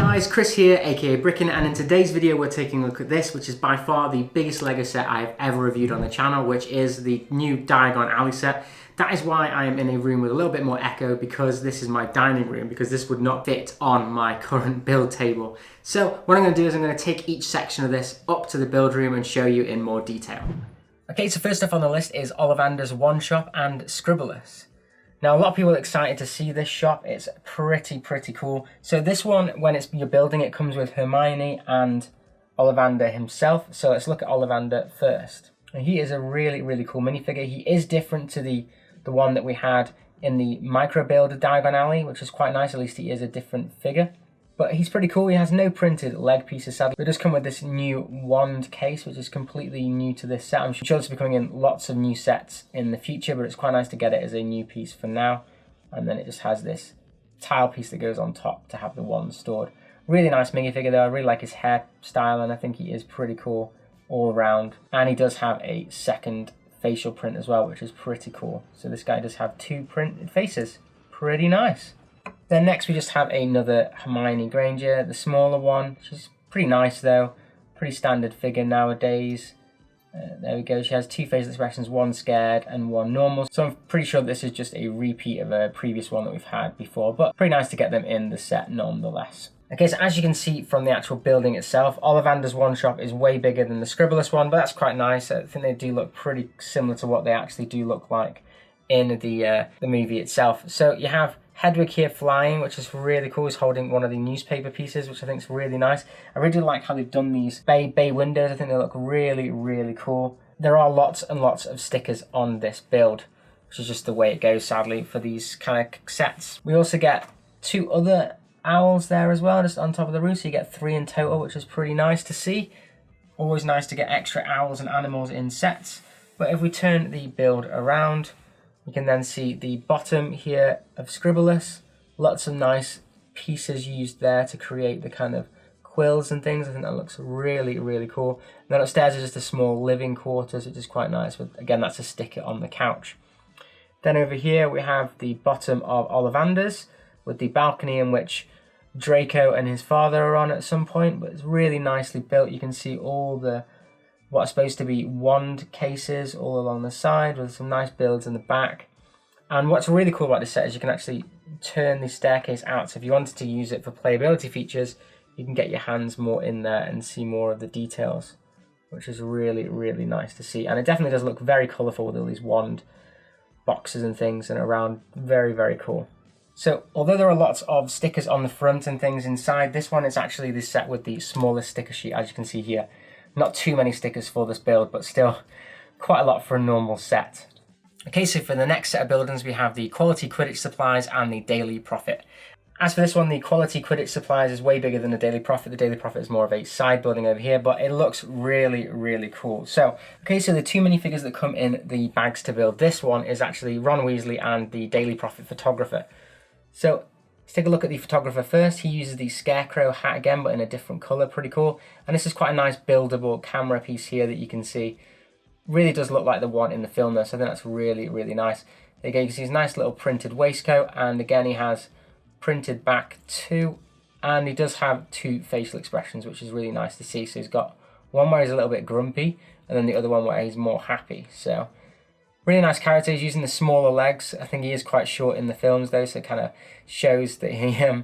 guys, Chris here, aka Bricknit, and in today's video we're taking a look at this, which is by far the biggest LEGO set I've ever reviewed on the channel, which is the new Diagon Alley set. That is why I am in a room with a little bit more echo, because this is my dining room, because this would not fit on my current build table. So what I'm going to do is I'm going to take each section of this up to the build room and show you in more detail. Okay, so first up on the list is Ollivanders Wand Shop and Scribbulus. Now, a lot of people are excited to see this shop. It's pretty cool. So this one, when you're building, it comes with Hermione and Ollivander himself. So let's look at Ollivander first. And he is a really cool minifigure. He is different to the one that we had in the micro builder Diagon Alley, which is quite nice. At least he is a different figure. But he's pretty cool. He has no printed leg pieces, sadly. It does come with this new wand case, which is completely new to this set. I'm sure this will be coming in lots of new sets in the future, but it's quite nice to get it as a new piece for now. And then it just has this tile piece that goes on top to have the wand stored. Really nice minifigure though. I really like his hairstyle, and I think he is pretty cool all around. And he does have a second facial print as well, which is pretty cool. So this guy does have two printed faces. Pretty nice. Then next we just have another Hermione Granger, the smaller one. She's pretty nice though, pretty standard figure nowadays. There we go, she has two facial expressions, one scared and one normal. So I'm pretty sure this is just a repeat of a previous one that we've had before, but pretty nice to get them in the set nonetheless. Okay, so as you can see from the actual building itself, Ollivanders Wand Shop is way bigger than the Scribbulus one, but that's quite nice. I think they do look pretty similar to what they actually do look like in the movie itself. So you have Hedwig here flying, which is really cool. He's holding one of the newspaper pieces, which I think is really nice. I really like how they've done these bay windows. I think they look really cool. There are lots and lots of stickers on this build, which is just the way it goes, sadly, for these kind of sets. We also get two other owls there as well, just on top of the roof, so you get 3 in total, which is pretty nice to see. Always nice to get extra owls and animals in sets. But if we turn the build around, you can then see the bottom here of Scribbulus. Lots of nice pieces used there to create the kind of quills and things. I think that looks really cool. And then upstairs is just a small living quarters, which is quite nice. But again, that's a sticker on the couch. Then over here we have the bottom of Ollivanders with the balcony in which Draco and his father are on at some point. But it's really nicely built. You can see all the what are supposed to be wand cases all along the side with some nice builds in the back. And what's really cool about this set is you can actually turn the staircase out. So if you wanted to use it for playability features, you can get your hands more in there and see more of the details, which is really nice to see. And it definitely does look very colourful with all these wand boxes and things and around. Very cool. So although there are lots of stickers on the front and things inside, this one is actually the set with the smallest sticker sheet, as you can see here. Not too many stickers for this build, but still quite a lot for a normal set. Okay, so for the next set of buildings, we have the quality Quidditch supplies and the daily profit. As for this one, the quality Quidditch supplies is way bigger than the daily profit. The daily profit is more of a side building over here, but it looks really cool. So, okay, so the two minifigures that come in the bags to build this one is actually Ron Weasley and the daily profit photographer. So let's take a look at the photographer first. He uses the scarecrow hat again, but in a different colour, pretty cool. And this is quite a nice buildable camera piece here that you can see. Really does look like the one in the film though, so I think that's really nice. There you go, you can see his nice little printed waistcoat, and again he has printed back too, and he does have two facial expressions, which is really nice to see. So he's got one where he's a little bit grumpy, and then the other one where he's more happy. So really nice character. He's using the smaller legs. I think he is quite short in the films though, so it kind of shows that he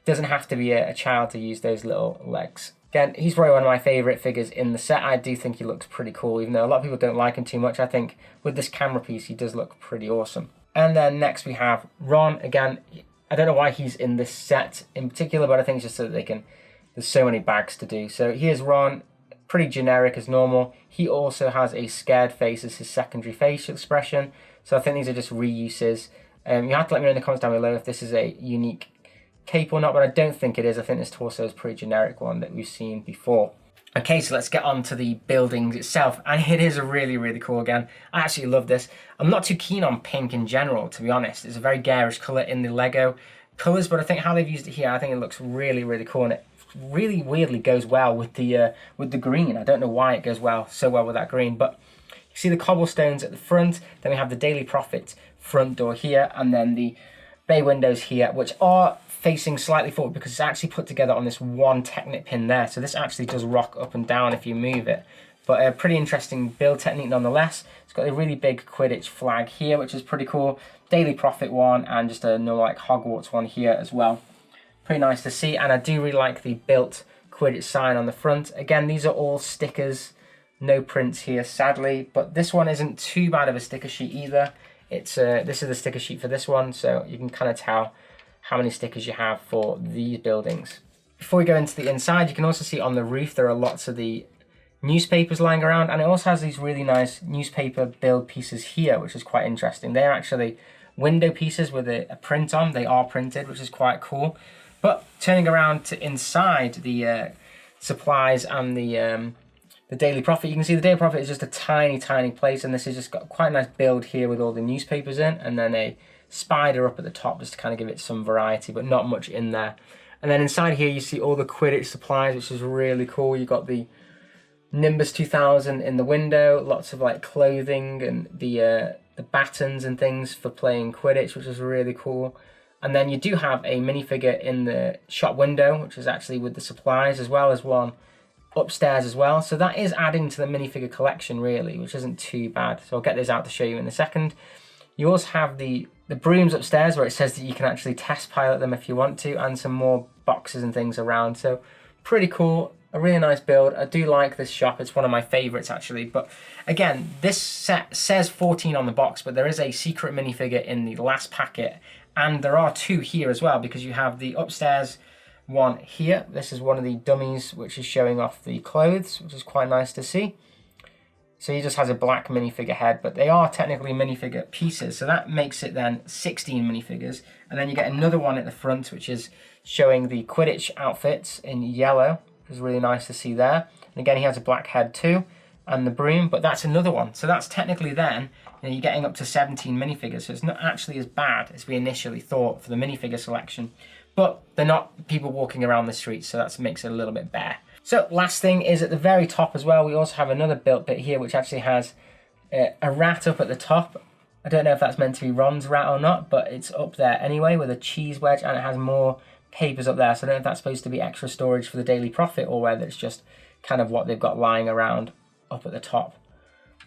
doesn't have to be a child to use those little legs. Again, he's probably one of my favourite figures in the set. I do think he looks pretty cool, even though a lot of people don't like him too much. I think with this camera piece, he does look pretty awesome. And then next we have Ron. Again, I don't know why he's in this set in particular, but I think it's just so that there's so many bags to do. So here's Ron. Pretty generic as normal. He also has a scared face as his secondary facial expression. So I think these are just reuses. You have to let me know in the comments down below if this is a unique cape or not, but I don't think it is. I think this torso is a pretty generic one that we've seen before. Okay, so let's get on to the buildings itself. And it is really cool again. I actually love this. I'm not too keen on pink in general, to be honest. It's a very garish colour in the LEGO colours, but I think how they've used it here, I think it looks really cool, and it really weirdly goes well with the green. I don't know why it goes so well with that green, but you see the cobblestones at the front, then we have the daily profit front door here, and then the bay windows here, which are facing slightly forward because it's actually put together on this one Technic pin there. So this actually does rock up and down if you move it. But a pretty interesting build technique nonetheless. It's got a really big Quidditch flag here, which is pretty cool. Daily Profit one, and just a like Hogwarts one here as well. Pretty nice to see, and I do really like the built Quidditch sign on the front. Again, these are all stickers, no prints here sadly, but this one isn't too bad of a sticker sheet either. It's this is the sticker sheet for this one, so you can kind of tell how many stickers you have for these buildings. Before we go into the inside, you can also see on the roof there are lots of the newspapers lying around, and it also has these really nice newspaper build pieces here, which is quite interesting. They're actually window pieces with a print on. They are printed, which is quite cool. But turning around to inside the supplies and the Daily Profit, you can see the Daily Profit is just a tiny place, and this has just got quite a nice build here with all the newspapers in, and then a spider up at the top just to kind of give it some variety, but not much in there. And then inside here you see all the Quidditch supplies, which is really cool. You got the Nimbus 2000 in the window, lots of like clothing and the batons and things for playing Quidditch, which is really cool. And then you do have a minifigure in the shop window, which is actually with the supplies, as well as one upstairs as well. So that is adding to the minifigure collection really, which isn't too bad. So I'll get this out to show you in a second. You also have the brooms upstairs where it says that you can actually test pilot them if you want to, and some more boxes and things around. So pretty cool. A really nice build. I do like this shop. It's one of my favorites actually. But again, this set says 14 on the box, but there is a secret minifigure in the last packet. And there are two here as well, because you have the upstairs one here. This is one of the dummies, which is showing off the clothes, which is quite nice to see. So he just has a black minifigure head, but they are technically minifigure pieces. So that makes it then 16 minifigures. And then you get another one at the front, which is showing the Quidditch outfits in yellow. Which is really nice to see there. And again, he has a black head too, and the broom, but that's another one. So that's technically then, you're getting up to 17 minifigures. So it's not actually as bad as we initially thought for the minifigure selection, but they're not people walking around the streets, so that makes it a little bit bare. So last thing is at the very top as well, we also have another built bit here, which actually has a rat up at the top. I don't know if that's meant to be Ron's rat or not, but it's up there anyway with a cheese wedge, and it has more papers up there, so I don't know if that's supposed to be extra storage for the Daily Profit or whether it's just kind of what they've got lying around up at the top.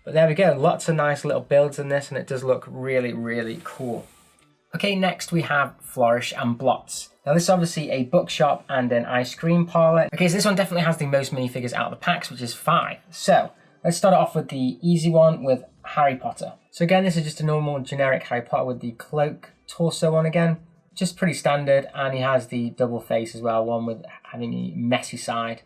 But there we go, lots of nice little builds in this, and it does look really cool. Okay, next we have Flourish and Blotts. Now this is obviously a bookshop and an ice cream parlour. Okay, so this one definitely has the most minifigures out of the packs, which is 5. So let's start off with the easy one with Harry Potter. So again, this is just a normal generic Harry Potter with the cloak torso on again. Just pretty standard, and he has the double face as well, one with having a messy side.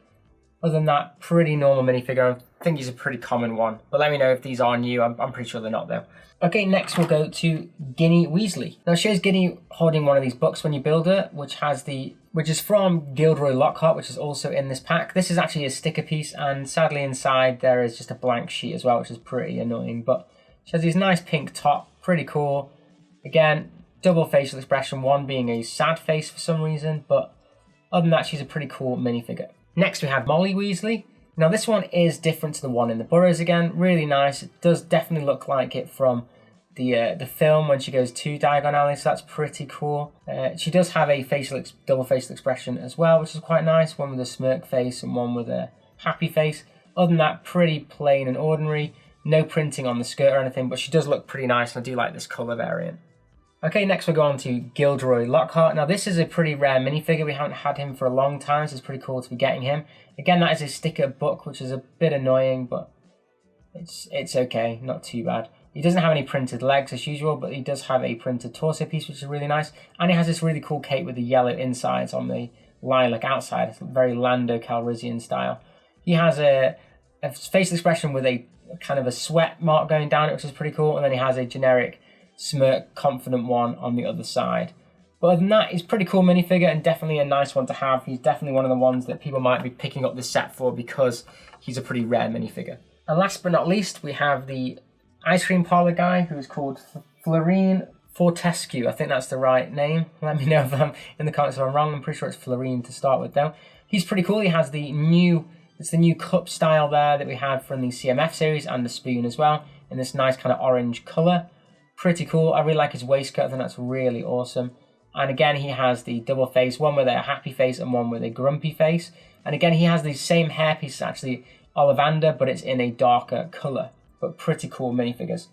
Other than that, pretty normal minifigure. I think he's a pretty common one, but let me know if these are new. I'm pretty sure they're not though. Okay, next we'll go to Ginny Weasley. Now it shows Ginny holding one of these books when you build her, which is from Gilderoy Lockhart, which is also in this pack. This is actually a sticker piece, and sadly inside there is just a blank sheet as well, which is pretty annoying, but she has this nice pink top, pretty cool. Again, double facial expression, one being a sad face for some reason, but other than that, she's a pretty cool minifigure. Next we have Molly Weasley. Now this one is different to the one in the Burrows again, really nice. It does definitely look like it from the film when she goes to Diagon Alley, so that's pretty cool. She does have a double facial expression as well, which is quite nice, one with a smirk face and one with a happy face. Other than that, pretty plain and ordinary, no printing on the skirt or anything, but she does look pretty nice, and I do like this colour variant. Okay, next we'll go on to Gilderoy Lockhart. Now this is a pretty rare minifigure. We haven't had him for a long time, so it's pretty cool to be getting him. Again, that is a sticker book, which is a bit annoying, but it's okay, not too bad. He doesn't have any printed legs as usual, but he does have a printed torso piece, which is really nice. And he has this really cool cape with the yellow insides on the lilac outside. It's very Lando Calrissian style. He has a facial expression with a kind of a sweat mark going down it, which is pretty cool. And then he has a generic smirk, confident one on the other side. But other than that, he's a pretty cool minifigure and definitely a nice one to have. He's definitely one of the ones that people might be picking up this set for because he's a pretty rare minifigure. And last but not least, we have the ice cream parlour guy who's called Florean Fortescue. I think that's the right name. Let me know if I'm in the comments if I'm wrong. I'm pretty sure it's Florean to start with though. He's pretty cool. He has the new cup style there that we had from the CMF series, and the spoon as well in this nice kind of orange colour. Pretty cool. I really like his waistcoat. I think that's really awesome. And again, he has the double face, one with a happy face and one with a grumpy face. And again, he has the same hairpiece, actually, Ollivander, but it's in a darker colour. But pretty cool minifigures.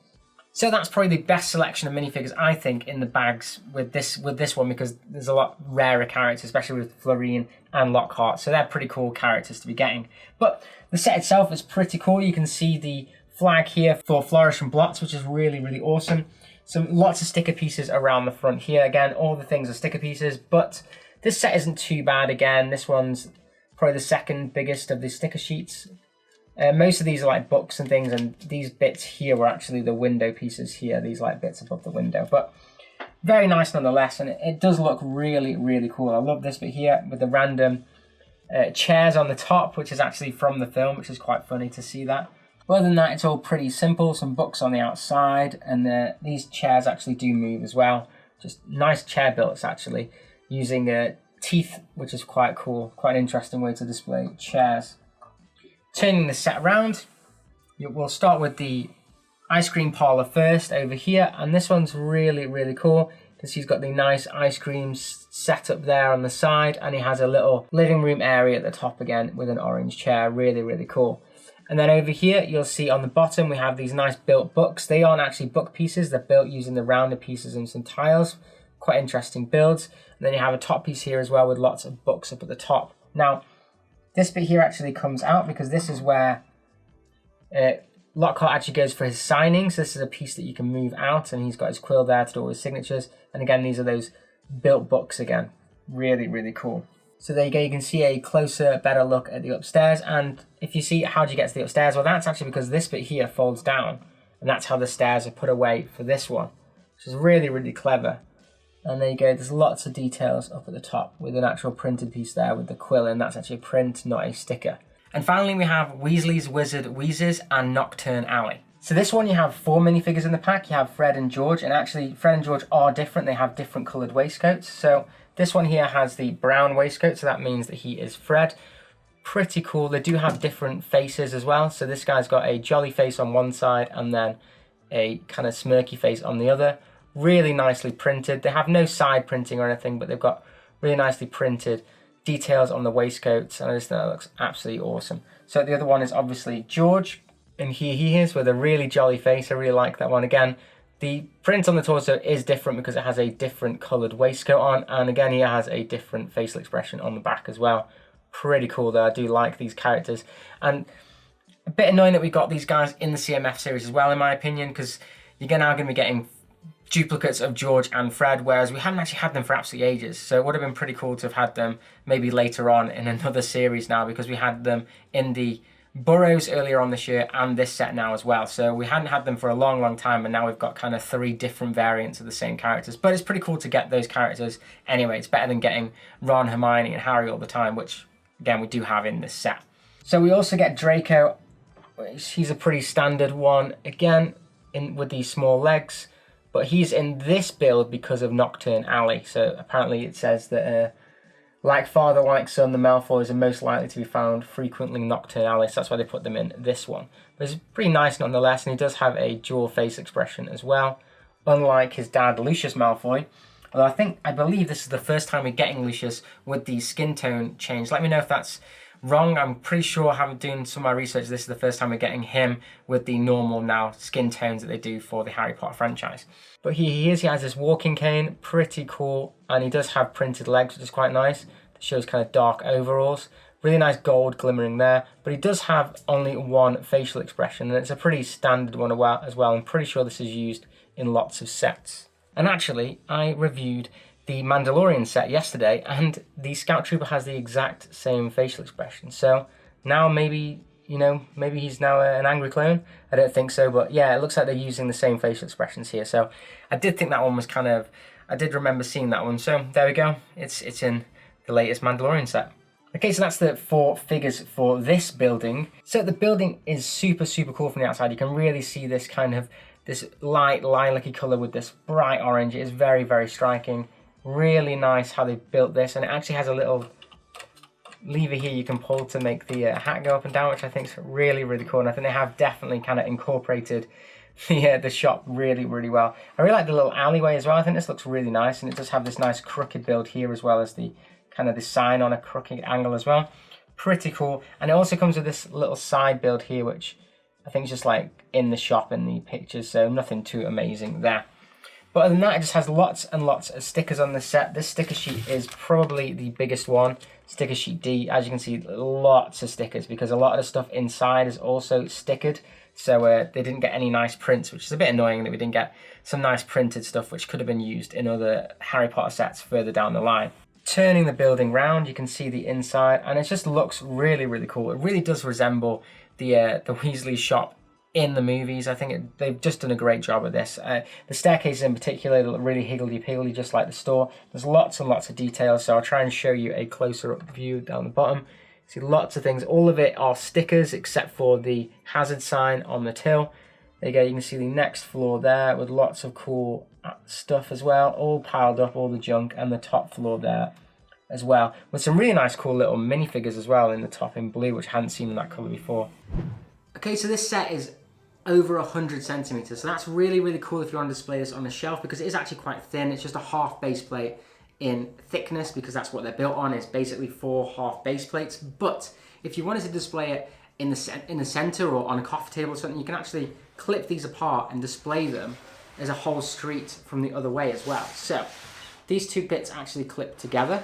So that's probably the best selection of minifigures, I think, in the bags with this one, because there's a lot rarer characters, especially with Florean and Lockhart. So they're pretty cool characters to be getting. But the set itself is pretty cool. You can see the flag here for Flourish and Blotts, which is really, really awesome. So lots of sticker pieces around the front here. Again, all the things are sticker pieces, but this set isn't too bad. Again, this one's probably the second biggest of the sticker sheets. Most of these are like books and things, and these bits here were actually the window pieces here, these like bits above the window. But very nice nonetheless, and it does look really, really cool. I love this bit here with the random chairs on the top, which is actually from the film, which is quite funny to see that. But other than that, it's all pretty simple. Some books on the outside, and these chairs actually do move as well. Just nice chair builds actually, using teeth, which is quite cool. Quite an interesting way to display chairs. Turning the set around, we'll start with the ice cream parlour first over here, and this one's really, really cool because he's got the nice ice cream set up there on the side, and he has a little living room area at the top again with an orange chair. Really, really cool. And then over here, you'll see on the bottom we have these nice built books. They aren't actually book pieces, they're built using the rounded pieces and some tiles. Quite interesting builds. And then you have a top piece here as well with lots of books up at the top. Now, this bit here actually comes out because this is where Lockhart actually goes for his signings. This is a piece that you can move out, and he's got his quill there to do all his signatures. And again, these are those built books again. Really, really cool. So there you go, you can see a closer, better look at the upstairs. And if you see how do you get to the upstairs, well, that's actually because this bit here folds down, and that's how the stairs are put away for this one, which is really, really clever. And there you go, there's lots of details up at the top with an actual printed piece there with the quill, and that's actually a print, not a sticker. And finally we have Weasley's Wizard Wheezes and Knockturn Alley. So this one you have 4 minifigures in the pack. You have Fred and George, and actually Fred and George are different. They have different coloured waistcoats. So this one here has the brown waistcoat, so that means that he is Fred. Pretty cool. They do have different faces as well. So this guy's got a jolly face on one side and then a kind of smirky face on the other. Really nicely printed. They have no side printing or anything, but they've got really nicely printed details on the waistcoats, and I just think that looks absolutely awesome. So the other one is obviously George, and here he is with a really jolly face. I really like that one. Again, the print on the torso is different because it has a different coloured waistcoat on, and again, he has a different facial expression on the back as well. Pretty cool though. I do like these characters, and a bit annoying that we got these guys in the CMF series as well, in my opinion, because you're now going to be getting duplicates of George and Fred, whereas we haven't actually had them for absolutely ages. So it would have been pretty cool to have had them maybe later on in another series now, because we had them in the Burrows earlier on this year and this set now as well. So we hadn't had them for a long, long time, and now we've got kind of 3 different variants of the same characters. But it's pretty cool to get those characters anyway. It's better than getting Ron, Hermione and Harry all the time, which again we do have in this set. So we also get Draco. He's a pretty standard one, again with these small legs. But he's in this build because of Knockturn Alley. So apparently it says that, like father, like son, the Malfoys are most likely to be found frequently in Knockturn Alley. So that's why they put them in this one. But it's pretty nice nonetheless, and he does have a dual face expression as well. Unlike his dad, Lucius Malfoy. Although I believe this is the first time we're getting Lucius with the skin tone change. Let me know if that's wrong. I'm pretty sure, having done some of my research, this is the first time we're getting him with the normal now skin tones that they do for the Harry Potter franchise. But he has this walking cane, pretty cool, and he does have printed legs, which is quite nice. It shows kind of dark overalls. Really nice gold glimmering there, but he does have only one facial expression, and it's a pretty standard one as well. I'm pretty sure this is used in lots of sets. And actually, I reviewed the Mandalorian set yesterday, and the Scout Trooper has the exact same facial expression. So now maybe he's now an angry clone. I don't think so, but yeah, it looks like they're using the same facial expressions here. So I did think that one was I did remember seeing that one. So there we go. It's in the latest Mandalorian set. Okay, so that's the 4 figures for this building. So the building is super, super cool from the outside. You can really see this this light lilac-y colour with this bright orange. It is very, very striking. Really nice how they built this, and it actually has a little lever here you can pull to make the hat go up and down, which I think is really, really cool. And I think they have definitely kind of incorporated the shop really, really well. I really like the little alleyway as well. I think this looks really nice, and it does have this nice crooked build here as well as the kind of the sign on a crooked angle as well. Pretty cool. And it also comes with this little side build here, which I think is just like in the shop in the pictures, so nothing too amazing there. But other than that, it just has lots and lots of stickers on this set. This sticker sheet is probably the biggest one, sticker sheet D. As you can see, lots of stickers because a lot of the stuff inside is also stickered. So they didn't get any nice prints, which is a bit annoying that we didn't get some nice printed stuff which could have been used in other Harry Potter sets further down the line. Turning the building round, you can see the inside, and it just looks really, really cool. It really does resemble the Weasley shop in the movies. I think they've just done a great job with this. The staircases in particular look really higgledy-piggledy, just like the store. There's lots and lots of details, so I'll try and show you a closer up view down the bottom. See lots of things. All of it are stickers except for the hazard sign on the till. There you go, you can see the next floor there with lots of cool stuff as well, all piled up, all the junk, and the top floor there as well, with some really nice cool little minifigures as well in the top in blue, which I hadn't seen in that colour before. Okay, so this set is over 100 centimeters, so that's really, really cool if you want to display this on the shelf, because it is actually quite thin. It's just a half base plate in thickness, because that's what they're built on, is basically 4 half base plates. But if you wanted to display it in the center or on a coffee table or something, you can actually clip these apart and display them as a whole street from the other way as well. So these two bits actually clip together,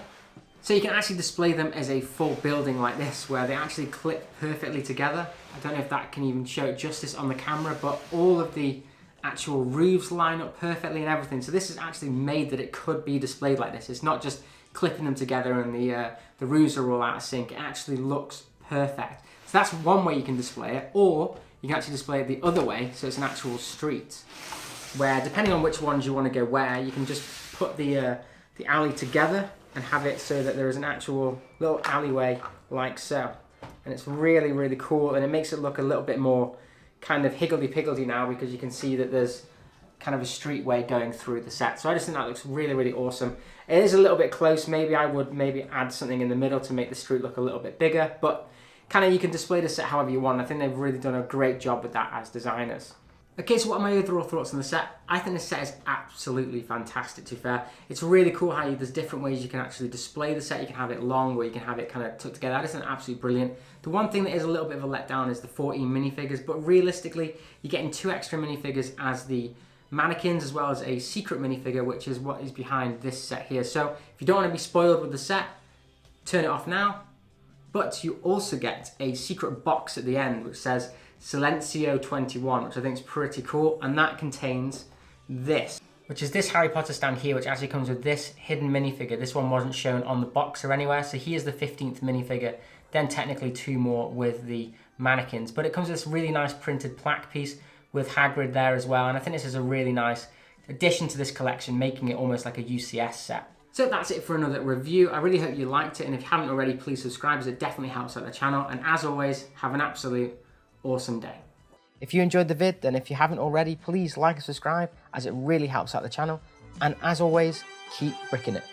so you can actually display them as a full building like this, where they actually clip perfectly together. I don't know if that can even show justice on the camera, but all of the actual roofs line up perfectly and everything. So this is actually made that it could be displayed like this. It's not just clipping them together and the roofs are all out of sync. It actually looks perfect. So that's one way you can display it, or you can actually display it the other way, so it's an actual street, where depending on which ones you want to go where, you can just put the alley together and have it so that there is an actual little alleyway like so. And it's really, really cool, and it makes it look a little bit more kind of higgledy-piggledy now, because you can see that there's kind of a streetway going through the set. So I just think that looks really, really awesome. It is a little bit close. Maybe I would add something in the middle to make the street look a little bit bigger, but kind of you can display the set however you want. I think they've really done a great job with that as designers. Okay, so what are my overall thoughts on the set? I think the set is absolutely fantastic, to be fair. It's really cool how there's different ways you can actually display the set. You can have it long, or you can have it kind of tucked together. That is absolutely brilliant. The one thing that is a little bit of a letdown is the 14 minifigures, but realistically, you're getting 2 extra minifigures as the mannequins, as well as a secret minifigure, which is what is behind this set here. So if you don't want to be spoiled with the set, turn it off now. But you also get a secret box at the end, which says Silencio 21, which I think is pretty cool, and that contains this, which is this Harry Potter stand here, which actually comes with this hidden minifigure. This one wasn't shown on the box or anywhere, so here's the 15th minifigure, then technically 2 more with the mannequins. But it comes with this really nice printed plaque piece with Hagrid there as well, and I think this is a really nice addition to this collection, making it almost like a UCS set. So that's it for another review. I really hope you liked it, and if you haven't already, please subscribe, as it definitely helps out the channel. And as always, have an absolute awesome day. If you enjoyed the vid, then if you haven't already, please like and subscribe, as it really helps out the channel. And as always, keep bricking it.